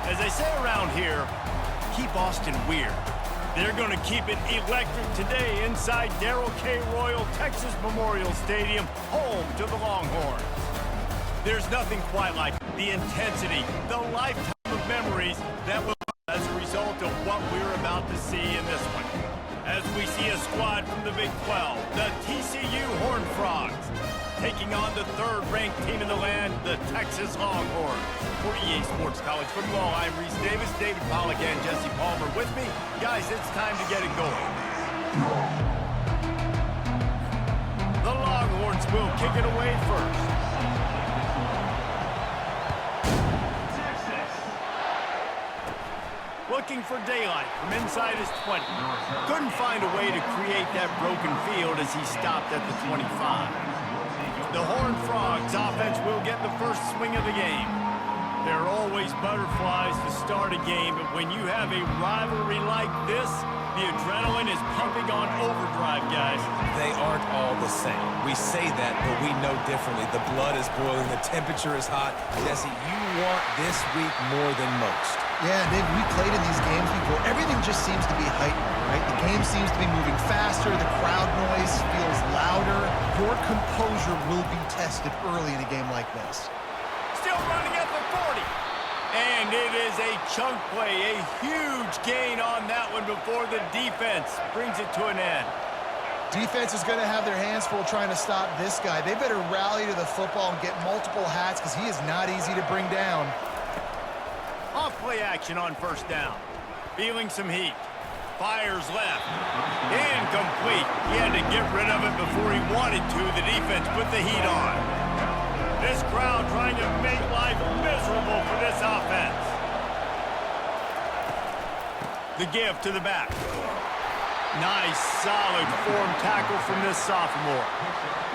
As I say around here, keep Austin weird. They're going to keep it electric today inside Darrell K. Royal Texas Memorial Stadium, home to the Longhorns. There's nothing quite like the intensity, the lifetime of memories that will come as a result of what we're about to see in this one. As we see a squad from the Big 12, the TCU Horned Frogs, taking on the third-ranked team in the land, the Texas Longhorns. For EA Sports College Football, I'm Reese Davis, David Pollack, and Jesse Palmer with me. Guys, it's time to get it going. The Longhorns will kick it away first. Looking for daylight from inside his 20. Couldn't find a way to create that broken field as he stopped at the 25. The Horned Frogs offense will get the first swing of the game. There are always butterflies to start a game, but when you have a rivalry like this, the adrenaline is pumping on overdrive, guys. They aren't all the same. We say that, but we know differently. The blood is boiling, the temperature is hot. Jesse, you want this week more than most. Yeah, Dave, we played in these games before. Everything just seems to be heightened, right? The game seems to be moving faster. The crowd noise feels louder. Your composure will be tested early in a game like this. Still running at the 40. And it is a chunk play, a huge gain on that one before the defense brings it to an end. Defense is going to have their hands full trying to stop this guy. They better rally to the football and get multiple hats because he is not easy to bring down. Off-play action on first down. Feeling some heat. Fires left. Incomplete. He had to get rid of it before he wanted to. The defense put the heat on. This crowd trying to make life miserable for this offense. The give to the back. Nice, solid form tackle from this sophomore.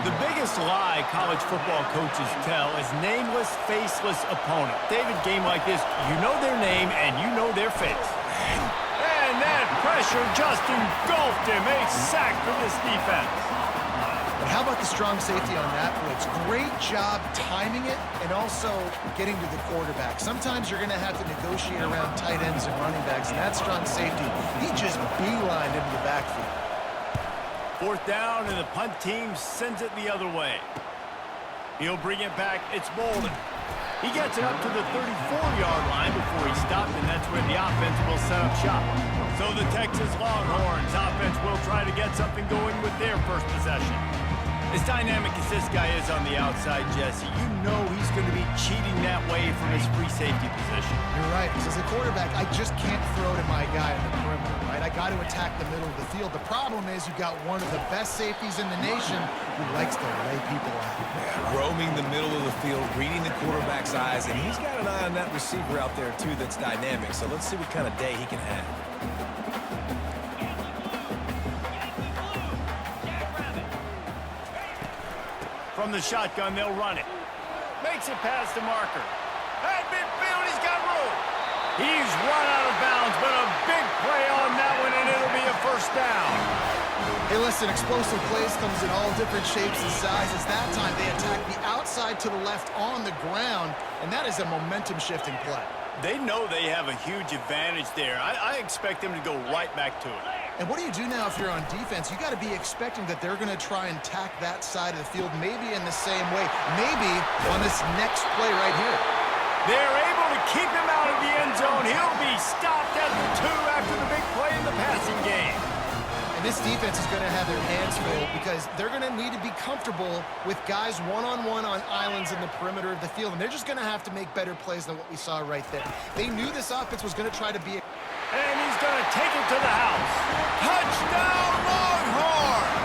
The biggest lie college football coaches tell is nameless, faceless opponent. David, game like this, you know their name and you know their face. And that pressure just engulfed him. A sack for this defense. But how about the strong safety on that blitz? Great job timing it and also getting to the quarterback. Sometimes you're going to have to negotiate around tight ends and running backs, and that strong safety, he just beelined into the backfield. Fourth down, and the punt team sends it the other way. He'll bring it back. It's Bolden. He gets it up to the 34-yard line before he stopped, and that's where the offense will set up shop. So the Texas Longhorns offense will try to get something going with their first possession. As dynamic as this guy is on the outside, Jesse, you know he's going to be cheating that way from his free safety position. You're right, because as a quarterback, I just can't throw to my guy in the perimeter, right? I got to attack the middle of the field. The problem is you've got one of the best safeties in the nation who likes to lay people out. Yeah, roaming the middle of the field, reading the quarterback's eyes, and he's got an eye on that receiver out there, too, that's dynamic. So let's see what kind of day he can have. From the shotgun, they'll run it. Makes it past the marker. At midfield, he's got room. He's run out of bounds, but a big play on that one, and it'll be a first down. Hey, listen, explosive plays comes in all different shapes and sizes. That time, they attack the outside to the left on the ground, and that is a momentum-shifting play. They know they have a huge advantage there. I expect them to go right back to it. And what do you do now if you're on defense? You got to be expecting that they're going to try and tack that side of the field, maybe in the same way, maybe on this next play right here. They're able to keep him out of the end zone. He'll be stopped at the 2 after the big play in the passing game. And this defense is going to have their hands full because they're going to need to be comfortable with guys one-on-one on islands in the perimeter of the field, and they're just going to have to make better plays than what we saw right there. They knew this offense was going to try to be and he's going to take it to the house. Touchdown, Longhorns!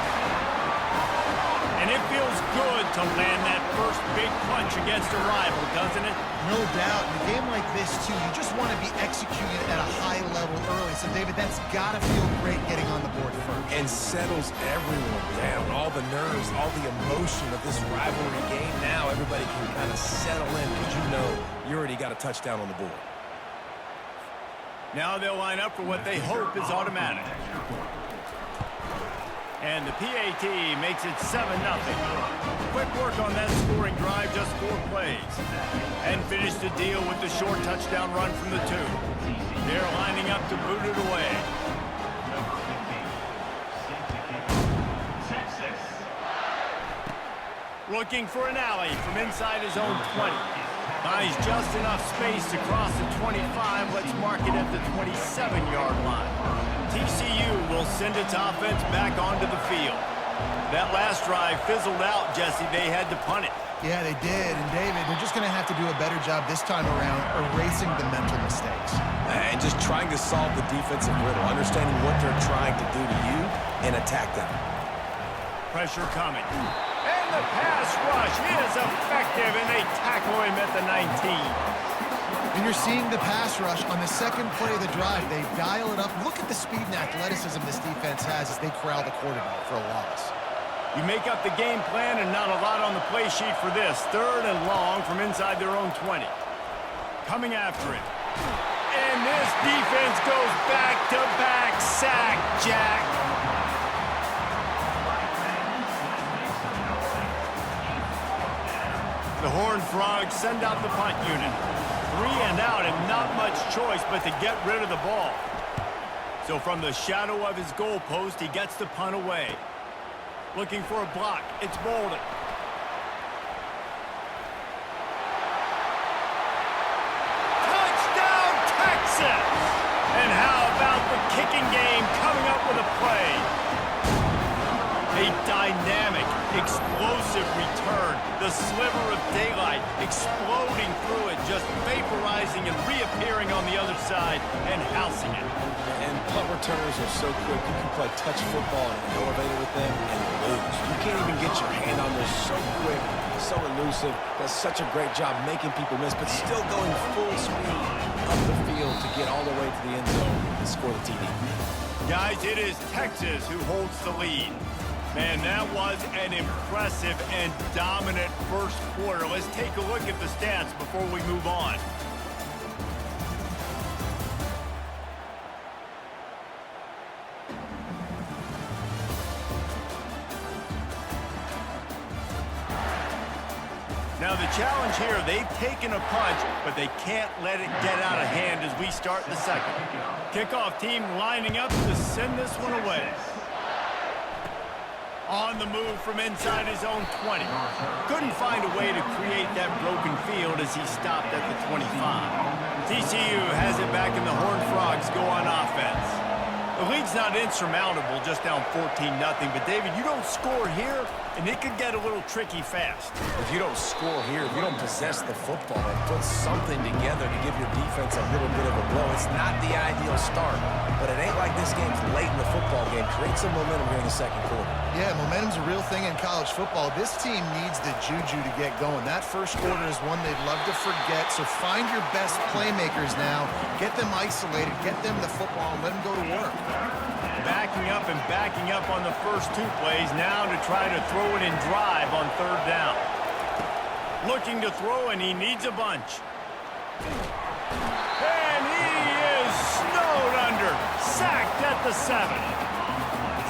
And it feels good to land that first big punch against a rival, doesn't it? No doubt. In a game like this, too, you just want to be executing at a high level early. So, David, that's got to feel great getting on the board first. And settles everyone down. All the nerves, all the emotion of this rivalry game. Now everybody can kind of settle in because you know you already got a touchdown on the board. Now they'll line up for what they hope is automatic. And the PAT makes it 7-0. Quick work on that scoring drive, just 4 plays. And finished the deal with the short touchdown run from the 2. They're lining up to boot it away. Looking for an alley from inside his own 20. Finds just enough space to cross the 25. Let's mark it at the 27-yard line. TCU will send its offense back onto the field. That last drive fizzled out, Jesse. They had to punt it. Yeah, they did. And, David, they're just going to have to do a better job this time around erasing the mental mistakes. And just trying to solve the defensive riddle, understanding what they're trying to do to you and attack them. Pressure coming. And the pass rush is effective, and they tackle him at the 19. And you're seeing the pass rush on the second play of the drive. They dial it up. Look at the speed and athleticism this defense has as they corral the quarterback for a loss. You make up the game plan and not a lot on the play sheet for this. 3rd and long from inside their own 20. Coming after it. And this defense goes back-to-back sack, Jack. The Horned Frogs send out the punt unit. 3 and out and not much choice but to get rid of the ball. So from the shadow of his goalpost, he gets the punt away. Looking for a block. It's Bolden. Touchdown, Texas! And how about the kicking game coming up with a play? A dynamic, explosive return. The sliver of daylight exploding through it, just vaporizing and reappearing on the other side and housing it. And punt returners are so quick. You can play touch football in an elevator with them and lose. You can't even get your hand on this. So quick, so elusive. Does such a great job making people miss, but still going full speed up the field to get all the way to the end zone and score the TD. Guys, it is Texas who holds the lead. Man, that was an impressive and dominant first quarter. Let's take a look at the stats before we move on. Now the challenge here, they've taken a punch, but they can't let it get out of hand as we start the second. Kickoff team lining up to send this one away. On the move from inside his own 20. Couldn't find a way to create that broken field as he stopped at the 25. TCU has it back and the Horned Frogs go on offense. The lead's not insurmountable, just down 14-0, but David, you don't score here, and it could get a little tricky fast. If you don't score here, if you don't possess the football and put something together to give your defense a little bit of a blow, it's not the ideal start, but it ain't like this game's late in the football game. Create some momentum here in the second quarter. Yeah, momentum's a real thing in college football. This team needs the juju to get going. That first quarter is one they'd love to forget, so find your best playmakers now. Get them isolated, get them the football, and let them go to work. Backing up on the first 2 plays, now to try to throw it and drive on 3rd down. Looking to throw, and he needs a bunch. And he is snowed under, sacked at the 7.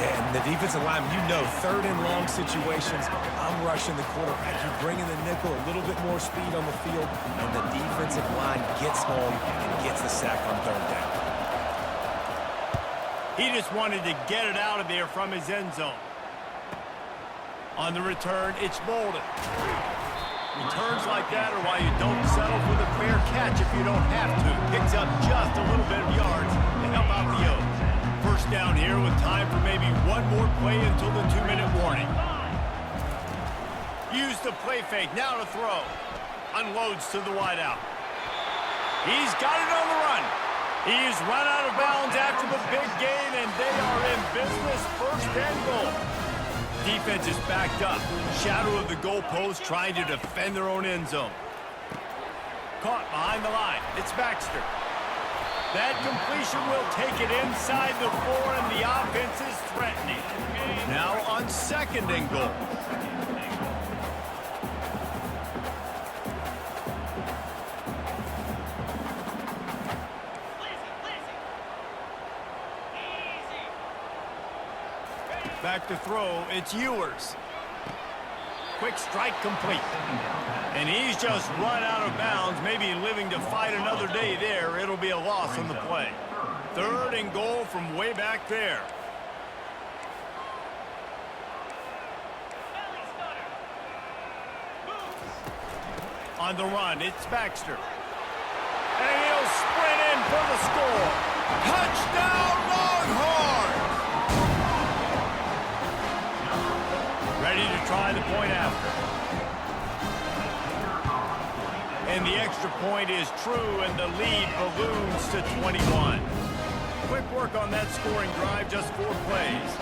Yeah, and the defensive line, you know, 3rd and long situations, I'm rushing the quarterback. You're bringing the nickel, a little bit more speed on the field, and the defensive line gets home and gets the sack on 3rd down. He just wanted to get it out of there from his end zone. On the return, it's Bolden. Returns like that are why you don't settle for the fair catch if you don't have to. Picks up just a little bit of yards to help out the O's. First down here with time for maybe one more play until the 2-minute warning. Use the play fake, now to throw. Unloads to the wideout. He's got it on the run. He's run out of bounds after the big gain, and they are in business. 1st and goal. Defense is backed up. Shadow of the goalpost trying to defend their own end zone. Caught behind the line. It's Baxter. That completion will take it inside the 4, and the offense is threatening. Now on 2nd and goal. Back to throw, it's Ewers. Quick strike complete. And he's just run out of bounds, maybe living to fight another day there. It'll be a loss on the play. 3rd and goal from way back there. On the run, it's Baxter. And he'll sprint in for the score. Touchdown, Longhorns! Ready to try the point after. And the extra point is true, and the lead balloons to 21. Quick work on that scoring drive, just 4 plays.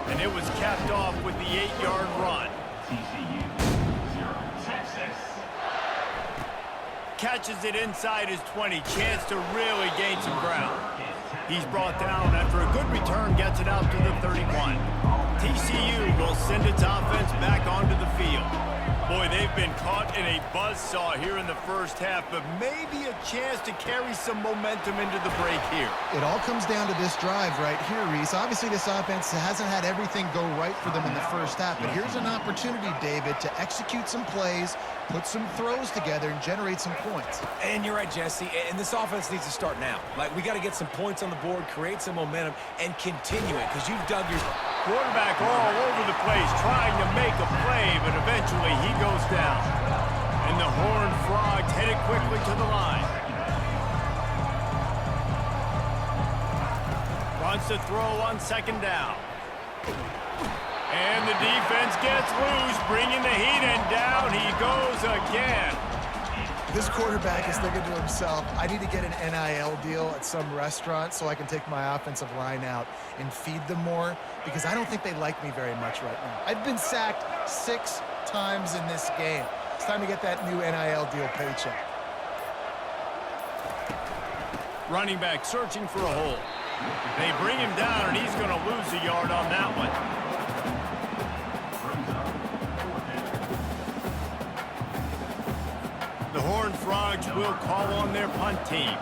And it was capped off with the 8-yard run. TCU, 0, Texas. Catches it inside his 20, chance to really gain some ground. He's brought down after a good return, gets it out to the 31. TCU will send its offense back onto the field. Boy, they've been caught in a buzzsaw here in the first half, but maybe a chance to carry some momentum into the break here. It all comes down to this drive right here, Reese. Obviously, this offense hasn't had everything go right for them in the first half, but here's an opportunity, David, to execute some plays, put some throws together, and generate some points. And you're right, Jesse, and this offense needs to start now. Like, we got to get some points on the board, create some momentum, and continue it, because you've dug your... Quarterback all over the place, trying to make a play, but eventually he goes down. And the Horned Frogs headed quickly to the line. Wants to throw on 2nd down. And the defense gets loose, bringing the heat, and down he goes again. This quarterback is thinking to himself, I need to get an NIL deal at some restaurant so I can take my offensive line out and feed them more, because I don't think they like me very much right now. I've been sacked 6 times in this game. It's time to get that new NIL deal paycheck. Running back searching for a hole. They bring him down, and he's going to lose a yard on that one. The Horned Frogs will call on their punt team.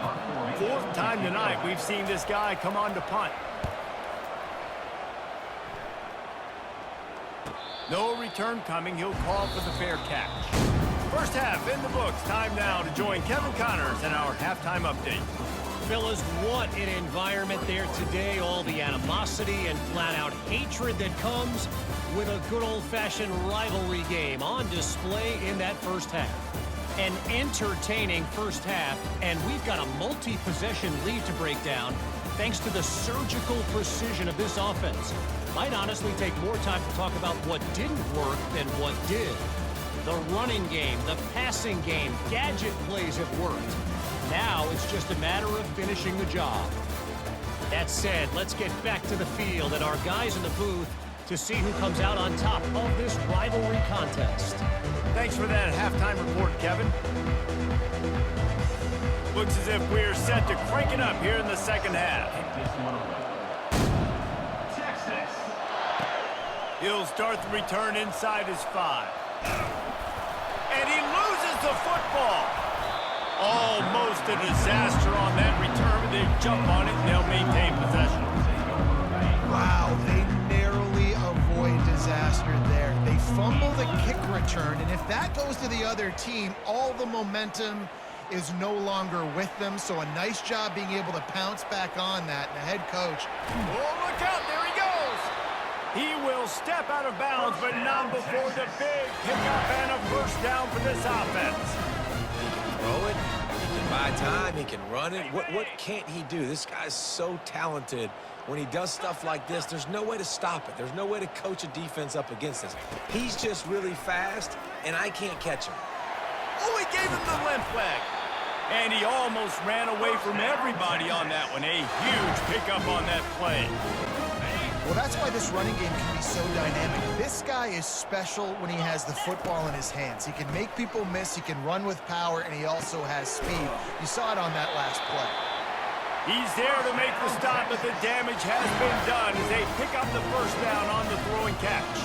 4th time tonight we've seen this guy come on to punt. No return coming. He'll call for the fair catch. First half in the books. Time now to join Kevin Connors in our halftime update. Fellas, what an environment there today. All the animosity and flat-out hatred that comes with a good old-fashioned rivalry game on display in that first half. An entertaining first half, and we've got a multi-possession lead to break down thanks to the surgical precision of this offense. Might honestly take more time to talk about what didn't work than what did. The running game, the passing game, gadget plays have worked. Now it's just a matter of finishing the job. That said, let's get back to the field and our guys in the booth to see who comes out on top of this rivalry contest. Thanks for that halftime report, Kevin. Looks as if we're set to crank it up here in the second half. Texas. He'll start the return inside his 5. And he loses the football. Almost a disaster on that return, but they jump on it and they'll maintain possession. Wow, they narrowly avoid disaster there. They fumble the kick return, and if that goes to the other team, all the momentum is no longer with them. So a nice job being able to pounce back on that. And the head coach. Oh, look out, there he goes. He will step out of bounds, but not before the big pickup and a first down for this offense. Throw it, he can buy time, he can run it. What can't he do? This guy's so talented. When he does stuff like this, there's no way to stop it. There's no way to coach a defense up against this. He's just really fast, and I can't catch him. Oh, he gave him the limp leg. And he almost ran away from everybody on that one. A huge pickup on that play. Well, that's why this running game can be so dynamic. This guy is special when he has the football in his hands. He can make people miss, he can run with power, and he also has speed. You saw it on that last play. He's there to make the stop, but the damage has been done as they pick up the first down on the throwing catch.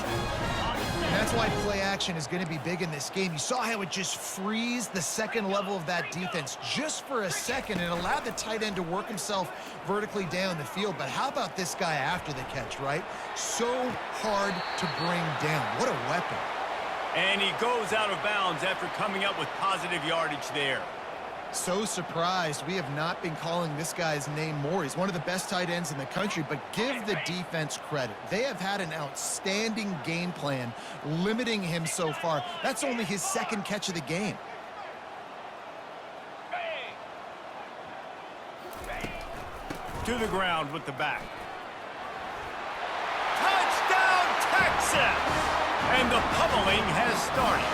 And that's why play action is going to be big in this game. You saw how it just frees the second level of that defense just for a second and allowed the tight end to work himself vertically down the field. But how about this guy after the catch, right? So hard to bring down. What a weapon. And he goes out of bounds after coming up with positive yardage there. So surprised we have not been calling this guy's name more. He's one of the best tight ends in the country, but give the defense credit. They have had an outstanding game plan limiting him so far. That's only his second catch of the game. To the ground with the back. Touchdown, Texas! And the pummeling has started.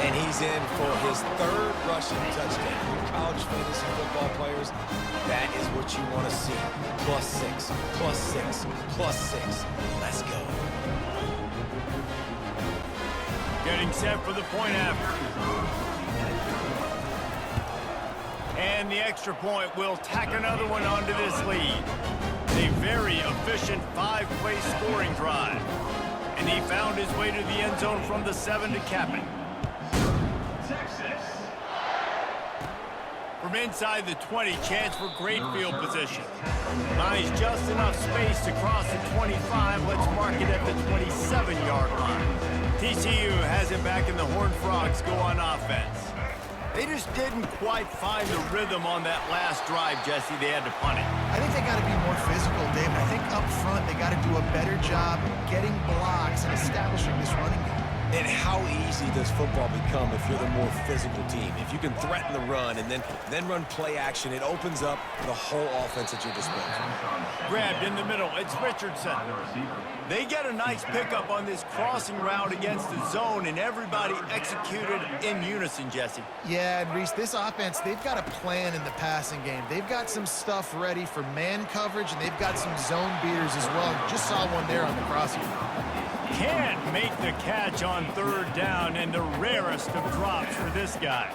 And he's in for his third rushing touchdown. You college fantasy football players, that is what you want to see. +6, +6, +6. Let's go. Getting set for the point after. And the extra point will tack another one onto this lead. A very efficient 5-play scoring drive. And he found his way to the end zone from the 7 to cap it. From inside the 20, chance for great field position. Buys just enough space to cross the 25. Let's mark it at the 27-yard line. TCU has it back, and the Horned Frogs go on offense. They just didn't quite find the rhythm on that last drive, Jesse. They had to punt it. I think they got to be more physical, David. I think up front they got to do a better job getting blocks and establishing this running game. And how easy does football become if you're the more physical team? If you can threaten the run and then run play action, it opens up the whole offense at your disposal. Grabbed in the middle, it's Richardson. They get a nice pickup on this crossing route against the zone, and everybody executed in unison, Jesse. Yeah, and Reese, this offense, they've got a plan in the passing game. They've got some stuff ready for man coverage, and they've got some zone beaters as well. Just saw one there on the crossing route. Can't make the catch on third down, and the rarest of drops for this guy.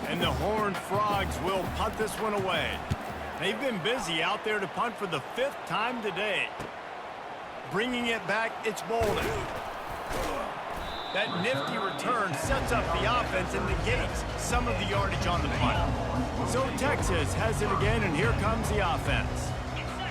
And the Horned Frogs will punt this one away. They've been busy out there to punt for the 5th time today. Bringing it back, it's Bolden. That nifty return sets up the offense and negates some of the yardage on the punt. So Texas has it again, and here comes the offense.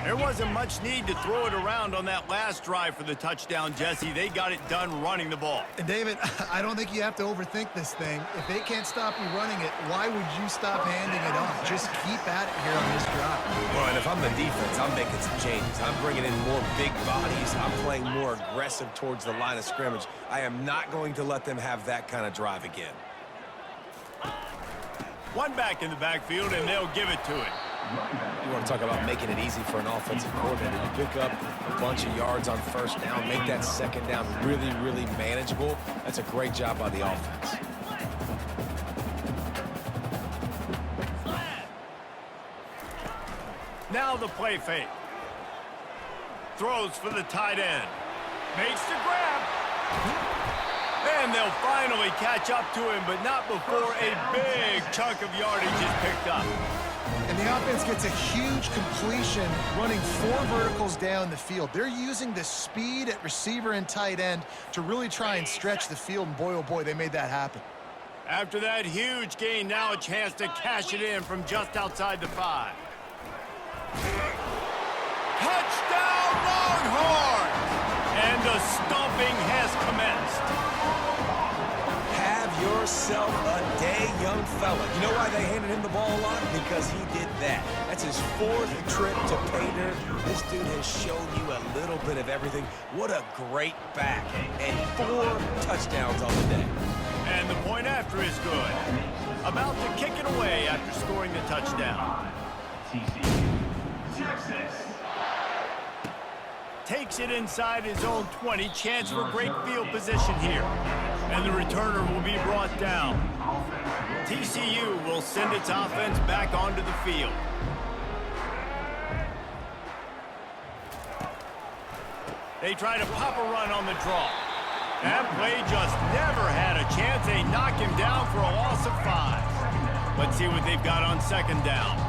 There wasn't much need to throw it around on that last drive for the touchdown, Jesse. They got it done running the ball. And David, I don't think you have to overthink this thing. If they can't stop you running it, why would you stop handing it off? Just keep at it here on this drive. Well, and if I'm the defense, I'm making some changes. I'm bringing in more big bodies. I'm playing more aggressive towards the line of scrimmage. I am not going to let them have that kind of drive again. One back in the backfield, and they'll give it to it. You want to talk about making it easy for an offensive coordinator. You pick up a bunch of yards on first down, make that second down really, really manageable. That's a great job by the offense. Now the play fake. Throws for the tight end. Makes the grab. And they'll finally catch up to him, but not before a big chunk of yardage is picked up. And the offense gets a huge completion running 4 verticals down the field. They're using the speed at receiver and tight end to really try and stretch the field, and boy, oh boy, they made that happen. After that huge gain, now a chance to cash it in from just outside the 5. Touchdown, Longhorns! And the stomping has commenced. Yourself a day, young fella. You know why they handed him the ball a lot? Because he did that. That's his 4th trip to pay dirt. This dude has shown you a little bit of everything. What a great back. And 4 touchdowns on the day. And the point after is good. About to kick it away after scoring the touchdown. TCU, Texas. Takes it inside his own 20. Chance for great field position here. And the returner will be brought down. TCU will send its offense back onto the field. They try to pop a run on the draw. That play just never had a chance. They knock him down for a loss of 5. Let's see what they've got on second down.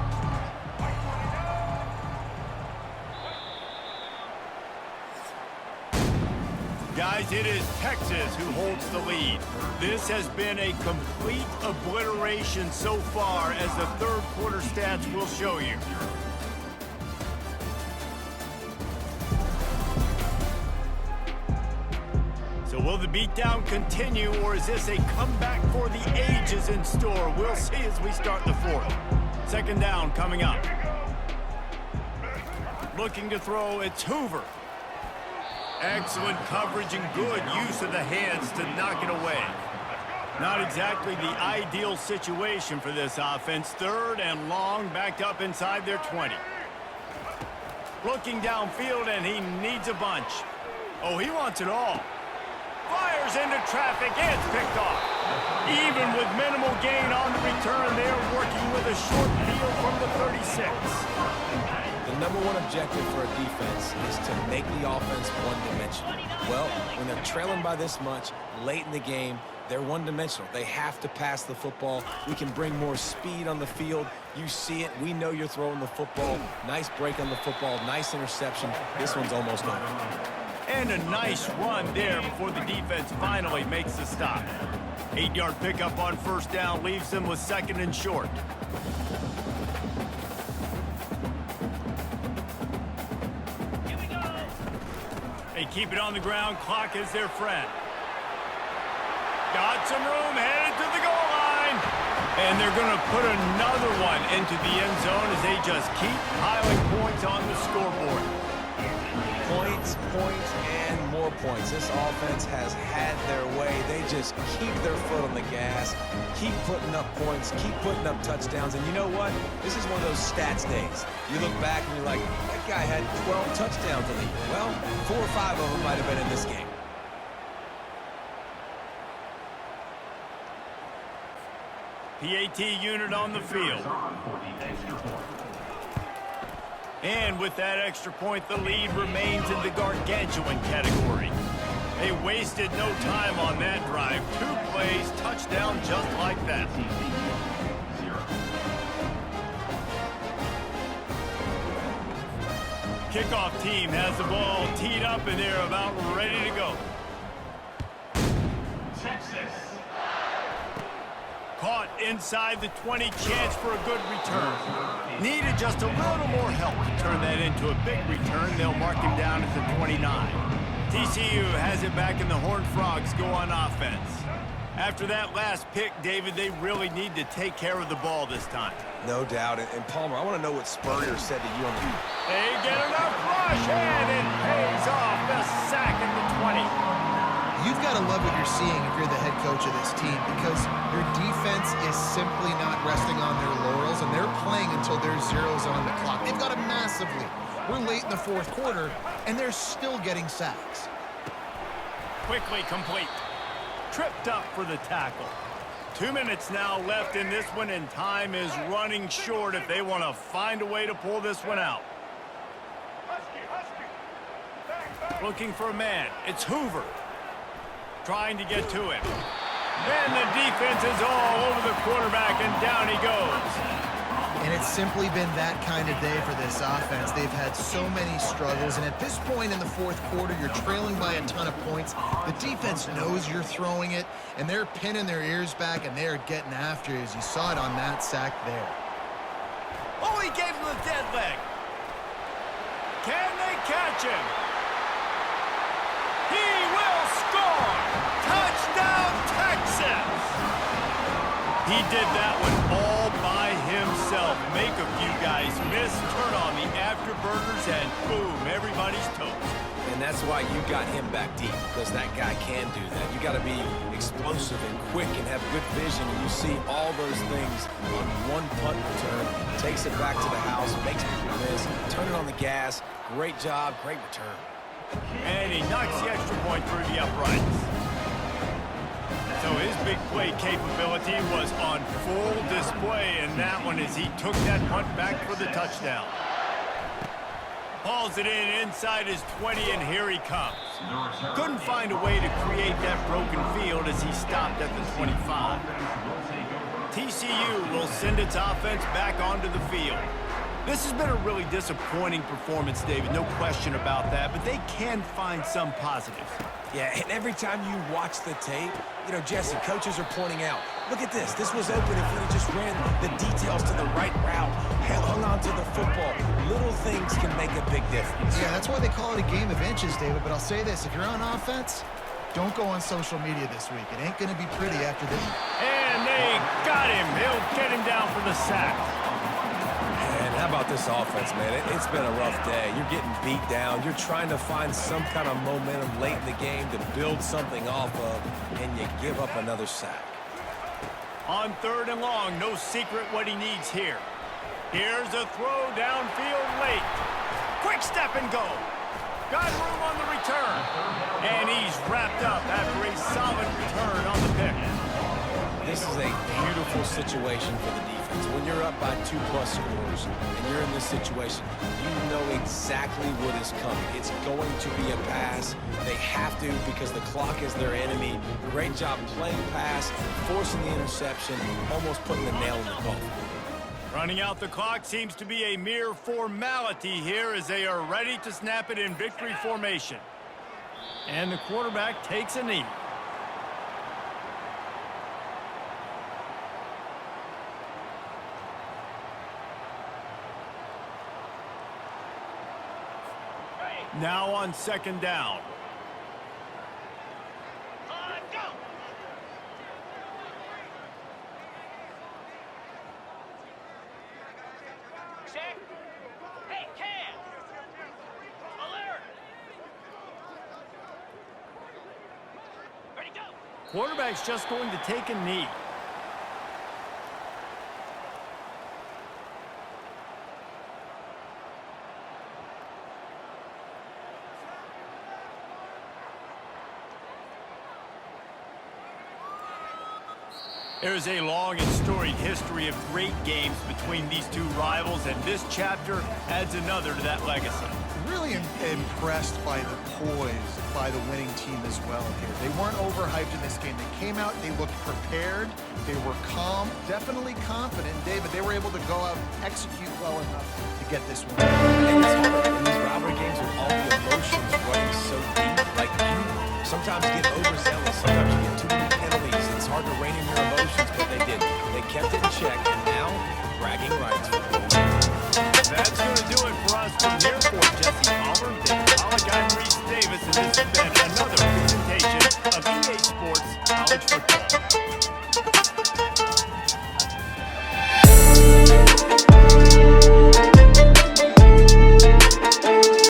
Guys, it is Texas who holds the lead. This has been a complete obliteration so far, as the third quarter stats will show you. So will the beatdown continue, or is this a comeback for the ages in store? We'll see as we start the fourth. Second down coming up. Looking to throw, it's Hoover. Excellent coverage and good use of the hands to knock it away. Not exactly the ideal situation for this offense. Third and long, backed up inside their 20. Looking downfield, and he needs a bunch. Oh, he wants it all. Fires into traffic, and it's picked off. Even with minimal gain on the return, they're working with a short field from the 36. The number one objective for a defense is to make the offense one-dimensional. Well, when they're trailing by this much late in the game, they're one-dimensional. They have to pass the football. We can bring more speed on the field. You see it. We know you're throwing the football. Nice break on the football. Nice interception. This one's almost over. And a nice run there before the defense finally makes the stop. 8-yard pickup on first down leaves them with second and short. They keep it on the ground. Clock is their friend. Got some room, headed to the goal line. And they're going to put another one into the end zone as they just keep piling points on the scoreboard. Points, points, and more points. This offense has had their way. They just keep their foot on the gas, keep putting up points, keep putting up touchdowns. And you know what? This is one of those stats days. You look back and you're like, that guy had 12 touchdowns in the year. Well, 4 or 5 of them might have been in this game. PAT unit on the field. And with that extra point, the lead remains in the gargantuan category. They wasted no time on that drive. 2 plays, touchdown just like that. Kickoff team has the ball teed up, and they're about ready to go. Texas. Caught inside the 20, chance for a good return. Needed just a little more help to turn that into a big return. They'll mark him down at the 29. TCU has it back, and the Horned Frogs go on offense. After that last pick, David, they really need to take care of the ball this time. No doubt. And Palmer, I want to know what Spurrier said to you on the... They get enough rush, and it pays off. The sack at the 20. You've got to love what you're seeing if you're the head coach of this team, because your defense is simply not resting on their laurels, and they're playing until there's zeros on the clock. They've got a massive lead. We're late in the fourth quarter, and they're still getting sacks. Quickly complete. Tripped up for the tackle. 2 minutes now left in this one, and time is running short if they want to find a way to pull this one out. Looking for a man. It's Hoover. Trying to get to him. And the defense is all over the quarterback, and down he goes. And it's simply been that kind of day for this offense. They've had so many struggles, and at this point in the fourth quarter, you're trailing by a ton of points. The defense knows you're throwing it, and they're pinning their ears back, and they're getting after you, as you saw it on that sack there. Oh, he gave him the dead leg. Can they catch him? He will score! Touchdown, Texas! He did that one all by himself. Make a few guys miss, turn on the afterburners, and boom, everybody's toast. And that's why you got him back deep, because that guy can do that. You got to be explosive and quick and have good vision, and you see all those things on one punt return. Takes it back to the house, makes people miss, turn it on the gas. Great job, great return. And he knocks the extra point through the uprights. So his big play capability was on full display in that one as he took that punt back for the touchdown. Hauls it in inside his 20, and here he comes. Couldn't find a way to create that broken field as he stopped at the 25. TCU will send its offense back onto the field. This has been a really disappointing performance, David, no question about that, but they can find some positives. Yeah, and every time you watch the tape, you know, Jesse, coaches are pointing out, look at this. This was open if we just ran the details to the right route, hung on to the football. Little things can make a big difference. Yeah, that's why they call it a game of inches, David. But I'll say this, if you're on offense, don't go on social media this week. It ain't going to be pretty after this. And they got him. He'll get him down for the sack. And how about this offense, man? It's been a rough day. You're getting beat down. You're trying to find some kind of momentum late in the game to build something off of, and you give up another sack. On 3rd and long, no secret what he needs here. Here's a throw downfield late. Quick step and go. Got room on the return. And he's wrapped up after a solid return on the pick. This is a beautiful situation for the defense. When you're up by 2+ scores and you're in this situation, you know exactly what is coming. It's going to be a pass. They have to because the clock is their enemy. Great job playing pass, forcing the interception, almost putting the nail in the coffin. Running out the clock seems to be a mere formality here as they are ready to snap it in victory formation. And the quarterback takes a knee. Now on 2nd down. Check. Hey, Cam. Alert. Ready, go. Quarterback's just going to take a knee. There's a long and storied history of great games between these two rivals, and this chapter adds another to that legacy. Really impressed by the poise by the winning team as well here. They weren't overhyped in this game. They came out, they looked prepared, they were calm, definitely confident. David, they were able to go out and execute well enough to get this one. And it's hard in these rivalry games with all the emotions running so deep. Like, you sometimes get overzealous, sometimes you get too many penalties. It's hard to rein in your emotions, but they did. They kept it in check, and now, bragging rights. That's going to do it for us from here for Jesse Palmer, David Pollock, I'm Reese Davis, and this has been another presentation of EA Sports College Football.